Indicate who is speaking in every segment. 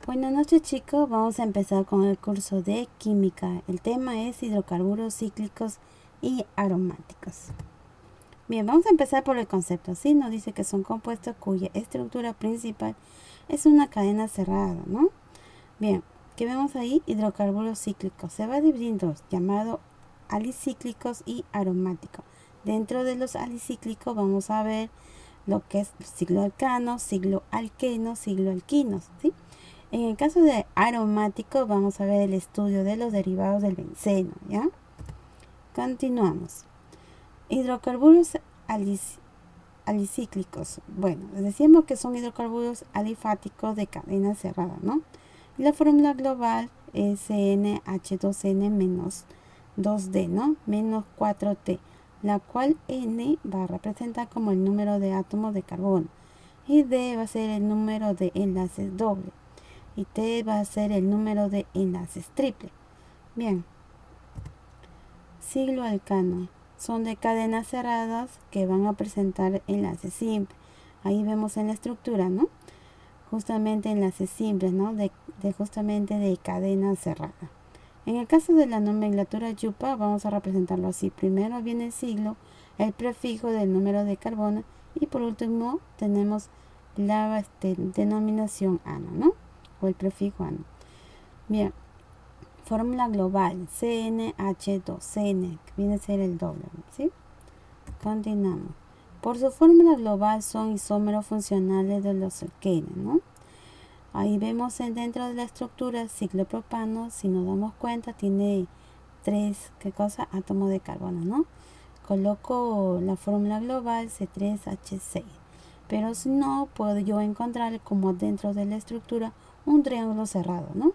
Speaker 1: Buenas noches chicos, vamos a empezar con el curso de química. El tema es hidrocarburos cíclicos y aromáticos. Bien, vamos a empezar por el concepto. Sí, nos dice que son compuestos cuya estructura principal es una cadena cerrada, ¿no? Bien, ¿qué vemos ahí? Hidrocarburos cíclicos. Se va a dividir en dos, llamado alicíclicos y aromáticos. Dentro de los alicíclicos vamos a ver lo que es cicloalcanos, cicloalquenos, cicloalquinos, ¿sí? En el caso de aromáticos vamos a ver el estudio de los derivados del benceno, ¿ya? Continuamos. Hidrocarburos alicíclicos. Bueno, decíamos que son hidrocarburos alifáticos de cadena cerrada, ¿no? Y la fórmula global es NH2N-2D, ¿no? Menos 4T, la cual N va a representar como el número de átomos de carbono y D va a ser el número de enlaces doble. Y T va a ser el número de enlaces triple. Bien. Cicloalcano. Son de cadenas cerradas que van a presentar enlaces simples. Ahí vemos en la estructura, ¿no? Justamente enlaces simples, ¿no? Justamente de cadena cerrada. En el caso de la nomenclatura yupa, vamos a representarlo así. Primero viene el siglo, el prefijo del número de carbono y por último tenemos la denominación ano, ¿no? O el prefijo ano. Bien, fórmula global CnH2n, que viene a ser el doble, ¿sí? Continuamos. Por su fórmula global son isómeros funcionales de los alquenos, ¿no? Ahí vemos dentro de la estructura ciclopropano, si nos damos cuenta, tiene 3, ¿qué cosa? Átomos de carbono, ¿no? Coloco la fórmula global C3H6. Pero si no, puedo yo encontrar como dentro de la estructura un triángulo cerrado, ¿no?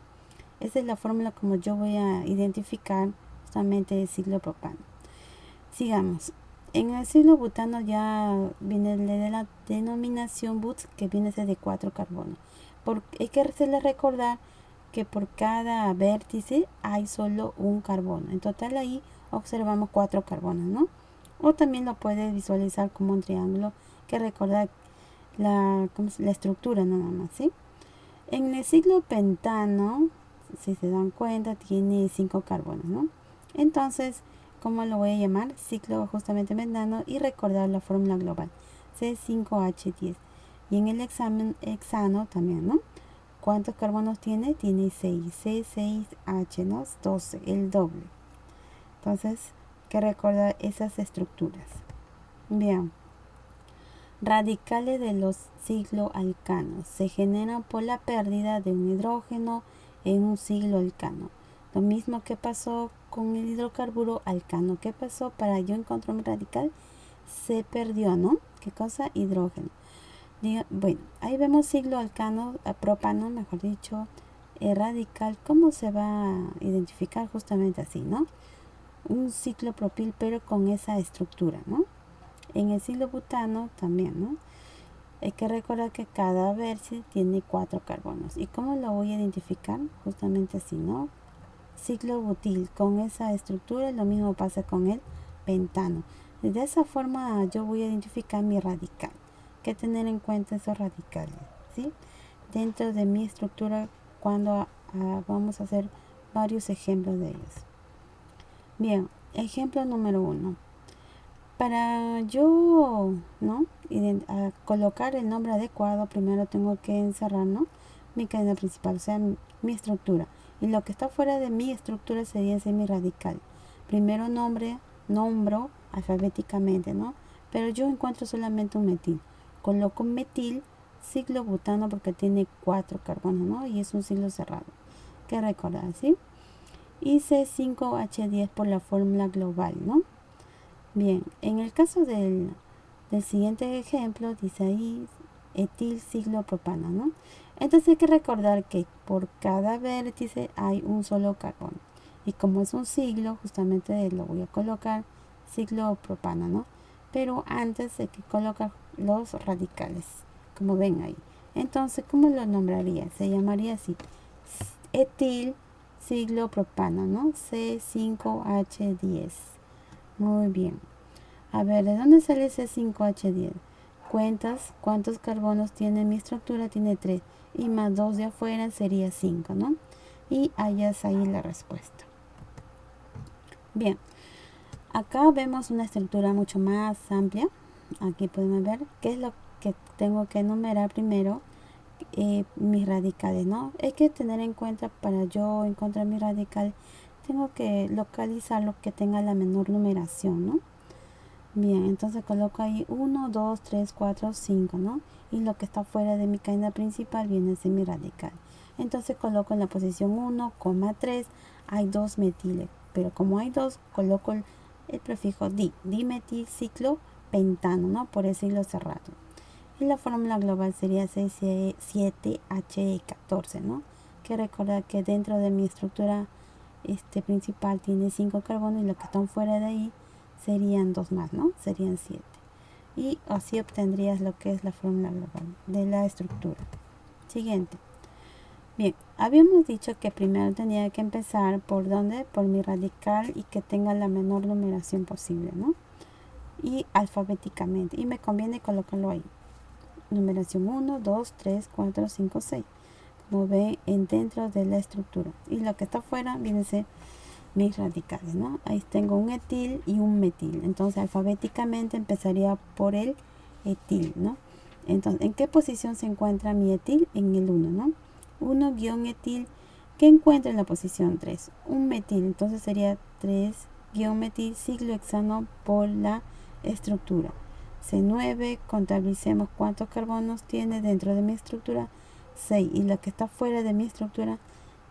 Speaker 1: Esa es la fórmula como yo voy a identificar justamente el ciclopropano. Sigamos. En el ciclobutano ya viene de la denominación but, que viene a ser de 4 carbonos. Hay que hacerles recordar que por cada vértice hay solo un carbono. En total ahí observamos 4 carbonos, ¿no? O también lo puedes visualizar como un triángulo que recuerda la estructura nada más, ¿sí? En el ciclopentano, si se dan cuenta, tiene 5 carbonos, ¿no? Entonces, ¿cómo lo voy a llamar? Ciclo justamente pentano y recordar la fórmula global, C5H10. Y en el hexano también, ¿no? ¿Cuántos carbonos tiene? Tiene 6, C6H, ¿no? 12, el doble. Entonces, hay que recordar esas estructuras. Bien. Radicales de los cicloalcanos se generan por la pérdida de un hidrógeno en un cicloalcano. Lo mismo que pasó con el hidrocarburo alcano. ¿Qué pasó? Para yo encontrar un radical se perdió, ¿no? ¿Qué cosa? Hidrógeno. Bueno, ahí vemos cicloalcano, propano, mejor dicho, radical. ¿Cómo se va a identificar? Justamente así, ¿no? Un ciclopropil, pero con esa estructura, ¿no? En el ciclobutano también, ¿no? Hay que recordar que cada vértice tiene 4 carbonos. ¿Y cómo lo voy a identificar? Justamente así, ¿no? Ciclobutil con esa estructura, lo mismo pasa con el pentano. De esa forma yo voy a identificar mi radical. Hay que tener en cuenta esos radicales, ¿sí? Dentro de mi estructura cuando vamos a hacer varios ejemplos de ellos. Bien, ejemplo número 1. Para yo, ¿no? Colocar el nombre adecuado, primero tengo que encerrar, ¿no? Mi cadena principal, o sea, mi estructura. Y lo que está fuera de mi estructura sería mi radical. Primero nombro alfabéticamente, ¿no? Pero yo encuentro solamente un metil. Coloco metil ciclobutano porque tiene 4 carbonos, ¿no? Y es un ciclo cerrado. Que recordar, ¿sí? Y C5H10 por la fórmula global, ¿no? Bien, en el caso del siguiente ejemplo, dice ahí etil ciclopropano, ¿no? Entonces hay que recordar que por cada vértice hay un solo carbono. Y como es un siglo, justamente lo voy a colocar ciclopropano, ¿no? Pero antes hay que colocar los radicales, como ven ahí. Entonces, ¿cómo lo nombraría? Se llamaría así, etil ciclopropano, ¿no? C5H10. Muy bien. A ver, ¿de dónde sale ese 5H10? cuentas cuántos carbonos tiene mi estructura, tiene 3. Y más 2 de afuera sería 5, ¿no? Y hallas ahí la respuesta. Bien, acá vemos una estructura mucho más amplia. Aquí podemos ver qué es lo que tengo que enumerar primero. Mis radicales, ¿no? Hay que tener en cuenta, para yo encontrar mi radical, tengo que localizar lo que tenga la menor numeración, ¿no? Bien, entonces coloco ahí 1, 2, 3, 4, 5, ¿no? Y lo que está fuera de mi cadena principal viene a ser mi radical. Entonces coloco en la posición 1, 3, hay 2 metiles, pero como hay 2, coloco el prefijo di, dimetilciclopentano, ¿no? Por el hilo cerrado. Y la fórmula global sería 7He14, ¿no? Que recordar que dentro de mi estructura principal tiene 5 carbonos y los que están fuera de ahí serían 2 más, ¿no? Serían 7. Y así obtendrías lo que es la fórmula global de la estructura. Siguiente. Bien, habíamos dicho que primero tenía que empezar por ¿dónde? Por mi radical y que tenga la menor numeración posible, ¿no? Y alfabéticamente. Y me conviene colocarlo ahí. Numeración 1, 2, 3, 4, 5, 6. Como ven, dentro de la estructura. Y lo que está afuera viene a ser mis radicales, ¿no? Ahí tengo un etil y un metil. Entonces, alfabéticamente empezaría por el etil, ¿no? Entonces, ¿en qué posición se encuentra mi etil? En el 1, ¿no? 1-etil, que encuentra en la posición 3. Un metil, entonces sería 3-metil ciclohexano por la estructura. C9, contabilicemos cuántos carbonos tiene dentro de mi estructura, 6, y lo que está fuera de mi estructura,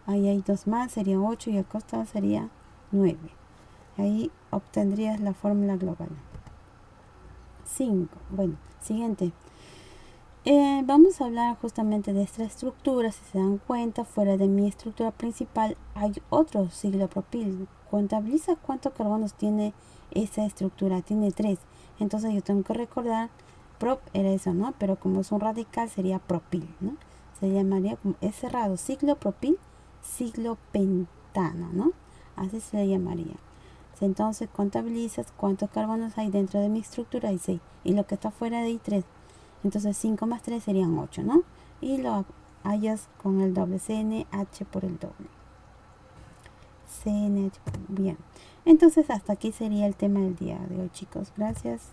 Speaker 1: ahí hay 2 más, sería 8, y al costado sería 9. Ahí obtendrías la fórmula global. 5. Bueno, siguiente. Vamos a hablar justamente de esta estructura. Si se dan cuenta, fuera de mi estructura principal hay otro ciclopropil. Contabiliza cuántos carbonos tiene esa estructura. Tiene 3. Entonces yo tengo que recordar, prop era eso, ¿no? Pero como es un radical sería propil, ¿no? Se llamaría, como es cerrado, ciclopropil, ciclopentano, ¿no? Así se le llamaría. Entonces contabilizas cuántos carbonos hay dentro de mi estructura, hay 6. Y lo que está fuera de ahí, 3. Entonces 5 más 3 serían 8, ¿no? Y lo hallas con el doble, CNH por el doble. CNH, bien. Entonces hasta aquí sería el tema del día de hoy, chicos. Gracias.